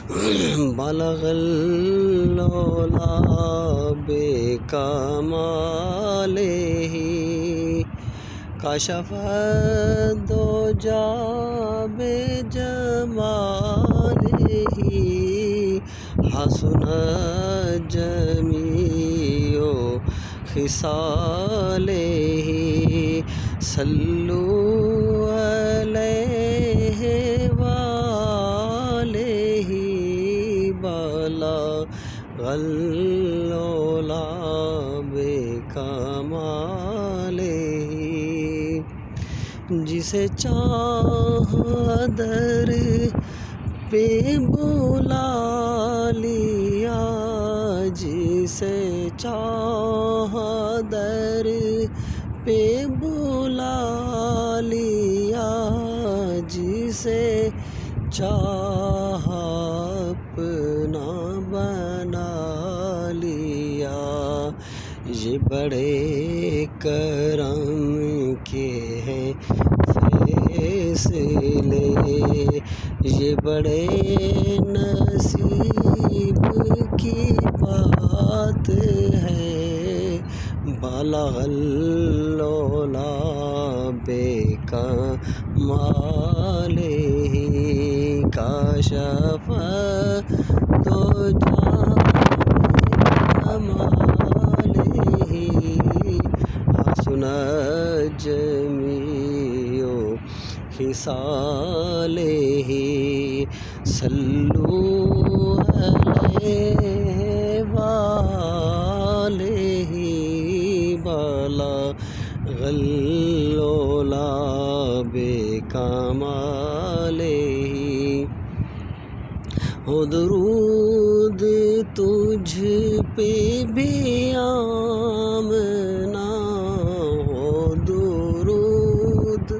بلغ العلا بکمالہ کشف الدجی بجمالہ حسنت جمیع خصالہ صلوا علیہ وآلہ بلغ العلا بکمالہ جسے چاہا در پہ بلا لیا جسے چاہا در پہ بلا لیا جسے چاہا اپنا بنا لیا یہ بڑے کرم کے ہیں فیصلے یہ بڑے نصیب کی بات ہے بلغ العلا بکمالہ کشف الدجی بجمالہ حسنت جمیع خصالہ صلوا علیہ وآلہ بلغ العلا بکمالہ ہو درود تجھ پہ بھی آمنا ہو درود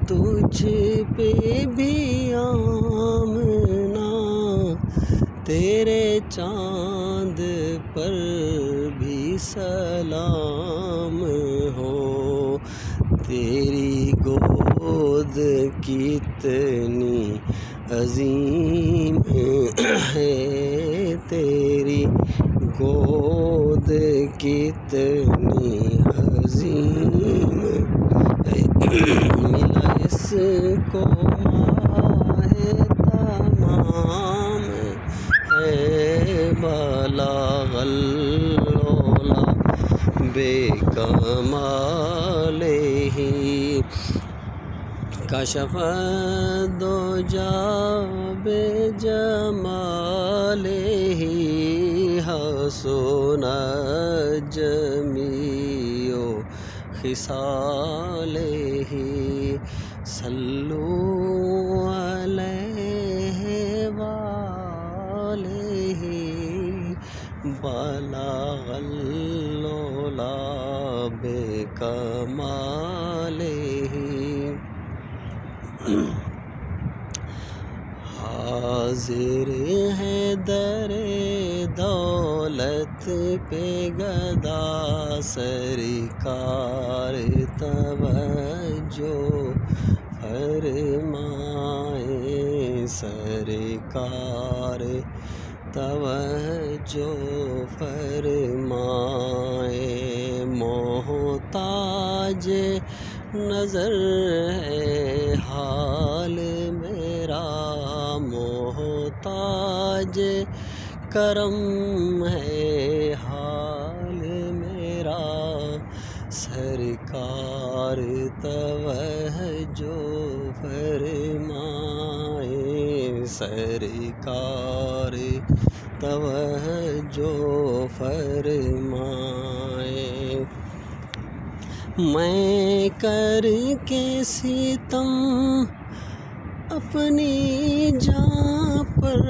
تجھ پہ بھی آمنا تیرے چاند پر بھی سلام ہو تیری گود کتنی عظیم ہے تیری گود کتنی عظیم ہے ملا اس کو ماہ تمام ہے بلغ العلا بکمالہ کشف الدجی بجمالہ حسنت جمیع خصالہ صلوا علیہ وآلہ بلغ العلا بکمالہ حاضر ہے در دولت پہ گدا سرکار توجہ فرمائے سرکار توجہ فرمائے محتاج نظر ہے حال میرا محتاج کرم ہے حال میرا سرکار توجہ فرمائے سرکار توجہ فرمائے میں کر کے ستم اپنی جاں پر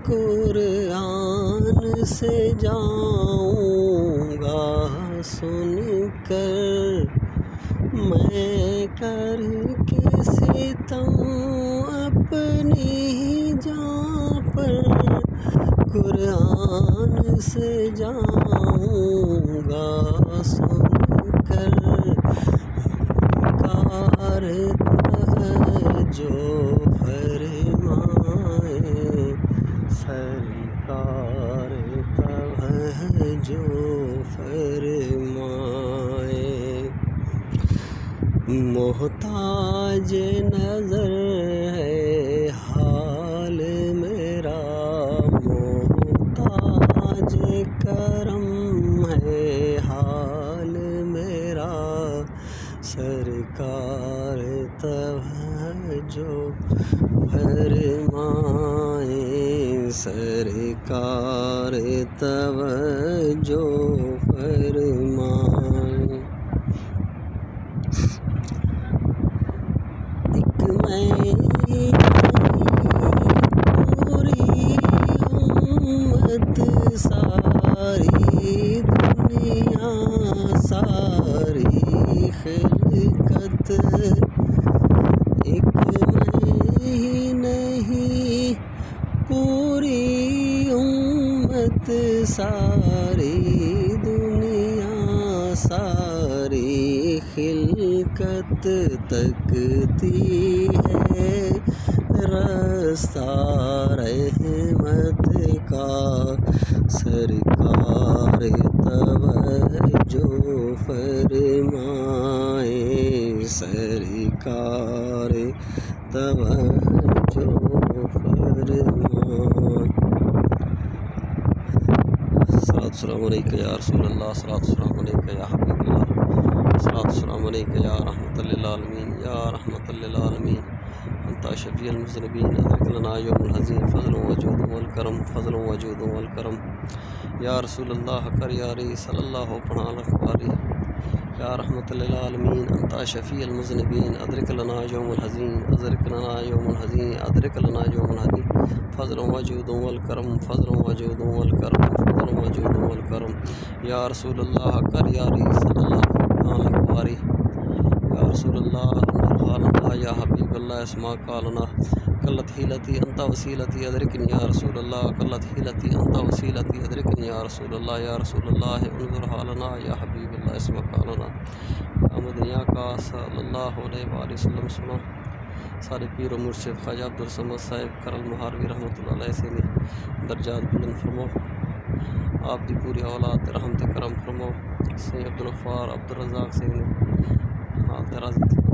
قرآن سے جاؤں گا سن کر میں کر کے ستم اپنی جاں پر قرآن سے جاؤں گا سن کر کار توجہ فرمائے جو فرمائے محتاج نظر ہے حال میرا محتاج کرم ہے حال میرا سرکار توجہ فرمائیں سرکار توجہ فرمائیں ایک میں پوری امت ساری دنیا ساری خلقت ایک میں ہی نہیں پوری امت ساری دنیا ساری خلقت تکتی ہے رستہ رحمت کا سرکار توجہ فرمائیں سرکار توجہ فرمائیں السلام علیکم یا رسول اللہ السلام علیکم یا حبیب اللہ السلام علیکم یا رحمت للعالمین یا رحمت للعالمین انت شفیع المذنبین ادرک لنا یوم الحزین فضل وجود والکرم فضل وجود والکرم یا رسول اللہ کر یاری صلی اللہ پڑھا لکھواری یا رحمت للعالمین انت شفیع المذنبین ادرک لنا یوم الحزین ادرک لنا یوم الحزین ادرک لنا یوم الحزین فضل وجود والکرم فضل وجود والکرم فضل وجود والکرم یا رسول اللہ کر یاری صلی اللہ پڑھا لکھواری یا رسول اللہ انظر یا حبیب اللہ اسما قالنا قلت حیلتی انت وسیلتی ادرکنی یا رسول اللہ قلت حیلتی انت وسیلتی ادرکنی یا رسول اللہ انظر حالنا یا حبیب اللہ اسما قالنا مدنیا کا صلی اللہ علیہ وآلہ وسلم سنا سارے پیر و مرشد خواجہ عبدالصمد صاحب کرل مہاروی رحمۃ اللہ علیہ سے درجات بلند فرمو آپ دی پوری اولاد رحمت کرم فرمو سید عبدالغفار عبدالرزاق سے حالت راضی تھی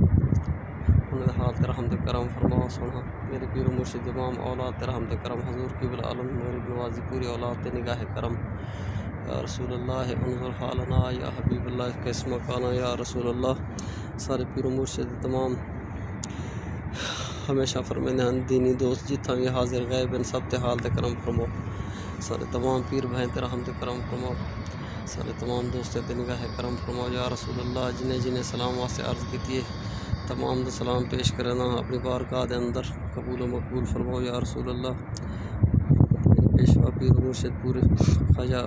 انہیں حالت رحمت کرم فرماؤ سنا میرے پیر و مرشد امام اولاد رحمت کرم حضور قبل عالم میری نوازی پوری اولاد نگاہ کرم یا رسول اللہ انظر حالنا یا حبیب اللہ کا اسم کانا یا رسول اللہ سارے پیر و مرشد تمام ہمیشہ فرمینے دینی دوست جتنا بھی حاضر غیب ان سب تے حالت کرم فرماؤ سارے تمام پیر بہن تے رحمت کرم فرماؤ سارے تمام دوست تے نگاہ کرم فرماؤ یا رسول اللہ جنہیں سلام واسطے عرض کی ہے تمام دا سلام پیش کرنا اپنی بارگاہ دے اندر قبول و مقبول فرماؤ یا رسول اللہ پیشوا پیر و مرشد پورے خواجہ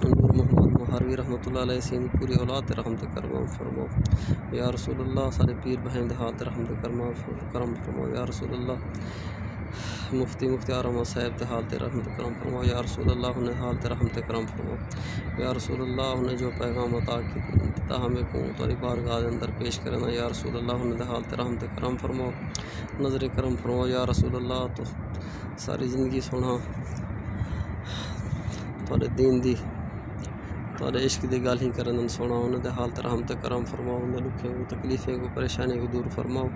نور محمد مہاروی رحمۃ اللہ علیہ سے پوری اولاد رحمت کرم فرماؤ یا رسول اللہ سارے پیر بہن دہات رحمت کرم فرماؤ یا رسول اللہ مفتی آرام صاحب تے حالت رحمت کرم فرماؤ یا رسول اللہ انہیں حالت رحمت کرم فرماؤ یا رسول اللہ انہیں جو پیغام عطا کیتا ہمیں کو تاری بارگاہ دے اندر پیش کرنا یا رسول اللہ انہیں حالت رحمت کرم فرماؤ نظر کرم فرماؤ یا رسول اللہ تو ساری زندگی سونا تھوڑے دین دی تھوڑے عشق دی گال ہی کرن سونا انہیں دے حالت رحمت کرم فرماؤ انہیں لکھیں کو تکلیفیں کو پریشانی کو دور فرماؤ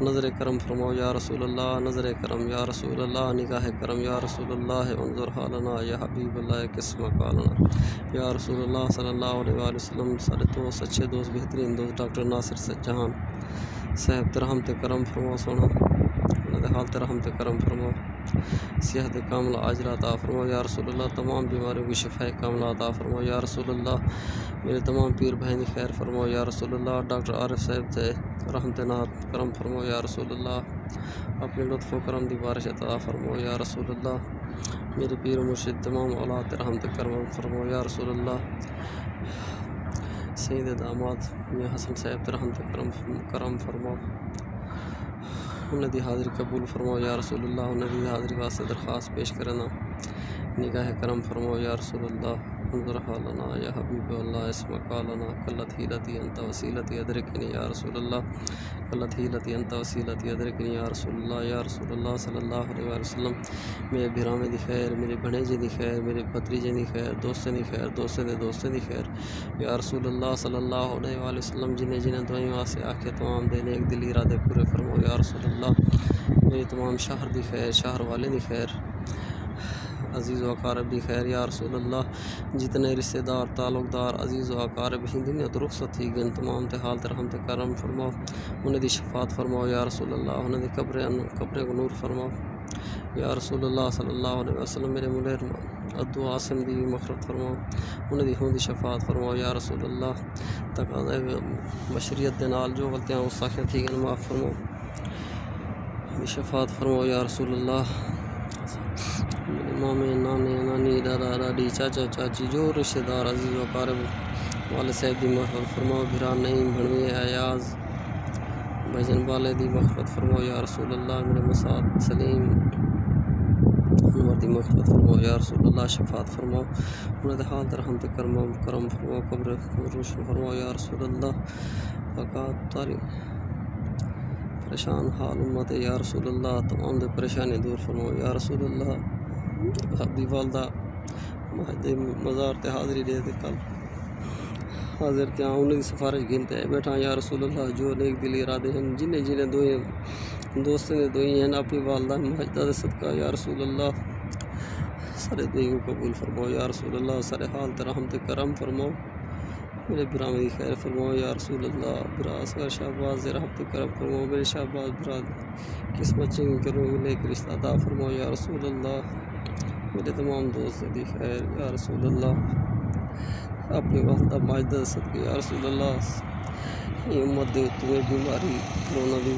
نظر کرم فرماؤ یا رسول اللہ نظر کرم یا رسول اللہ نگاہ کرم یا رسول اللہ انظر حالنا یا حبیب اللہ قسم قالنا یا رسول اللہ صلی اللہ علیہ وآلہ وسلم سارے دوست اچھے دوست بہترین دوست ڈاکٹر ناصر سجہان صاحب رحمت کرم فرماؤ سونا حالت رحمت کرم فرماؤ صحت کاملہ عاجلہ عطا فرماؤ یا رسول اللہ تمام بیماریوں کی شفا کاملہ عطا فرماؤ یا رسول اللہ میرے تمام پیر بہن خیر فرماؤ یا رسول اللہ ڈاکٹر عارف صاحب سے رحمت نات کرم فرماؤ یا رسول اللہ اپنے لطف و کرم دی بارش عطا فرماؤ یا رسول اللہ میرے پیر و مرشد تمام اولاد رحمت کرم فرماؤ یا رسول اللہ سید داماد میاں حسن صاحب رحمت کرم فرماؤ انہیں دی حاضری قبول فرماؤ یا رسول اللہ انہیں دی حاضری واسطے درخواست پیش کرنا نگاہ کرم فرماؤ یا رسول اللہ انظر حالنا یا حبیب اللہ اسمک لنا قلت حیلتی انت وسیلتی ادرکنی یا رسول اللہ قلت حیلتی انت وسیلتی ادرکنی یا رسول اللہ صلی اللہ علیہ وسلم میرے بھرامے دی خیر میرے بھنیجے دی خیر میرے بھتریجے دی خیر دوستیں دی خیر دوستیں دی خیر یا رسول اللہ صلی اللہ علیہ وسلم جنہیں دعائیں واسطے آکھے تمام دے نیک دلی ارادے پورے فرماؤ یا رسول اللہ میری تمام شہر دی خیر شہر والے دی خیر عزیز و اقارب دی خیر یا رسول اللہ جتنے رشتہ دار تعلق دار عزیز و اقارب ہی دنیا تو رخصت تھی گن تمام تے حال تے رحمت کرم فرماؤ انہیں دی شفاعت فرماؤ یا رسول اللہ انہیں دی قبریں کو نور فرماؤ یا رسول اللہ صلی اللہ علیہ وسلم میرے ملیر ادو عاصم دی مغفرت فرماؤ انہیں دی ہون دی شفاعت فرماؤ یا رسول اللہ تقاضۂ بشریت دے نال جو غلطیاں گستاخیاں تھی گن معاف فرماؤ شفاعت فرماؤ یا رسول اللہ میرے مامے نانے نانی دادا دادی چاچا چاچی جو رشتہ دار عزیز و اقارب والد صاحب دی مغفرت فرماؤ بھرا نعیم بھنوی ایاز بھجن والے دی مغفرت فرماؤ یا رسول اللہ میرے مساد سلیم انور دی مغفرت فرماؤ یا رسول اللہ شفاعت فرماؤ انہیں دے حال رحمت کرم فرماؤ قبر روشن فرماؤ یا رسول اللہ فقات تاری پریشان حال امت یا رسول اللہ تمام دے پریشانی دور فرماؤ یا رسول اللہ حبی والدہ مہدی مزار تے حاضری دے کل حاضر کیا انہیں دی سفارش گنتے ہیں بیٹھا یا رسول اللہ جو نیک دلی ارادے ہیں جنہیں دوستیں دے دوئی ہیں اپنی والدہ مہجدہ دے صدقہ یا رسول اللہ سارے دوئی کو قبول فرماؤ یا رسول اللہ سارے حال تے رحمت کرم فرماؤ میرے برامے دی خیر فرماؤ یا رسول اللہ برا اصغر شہباز دے رحمت کرم فرماؤ میرے شہباز برا قسمت چنگ کروں نیک رشتہ عطا فرماؤ یا رسول اللہ میرے تمام دوست دی خیر یا رسول اللہ اپنی والدہ ماجدہ صدقہ یا رسول اللہ یہ امت دے تمہیں بیماری کرونا دی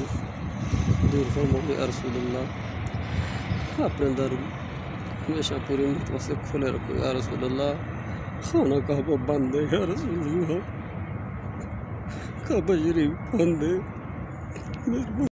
دور فرماؤ یا رسول اللہ اپنے در ہمیشہ پوری مرتبہ سے کھلے رکھو یا رسول اللہ خانہ کعبہ بند ہے یا رسول اللہ کعبہ شریف بند ہے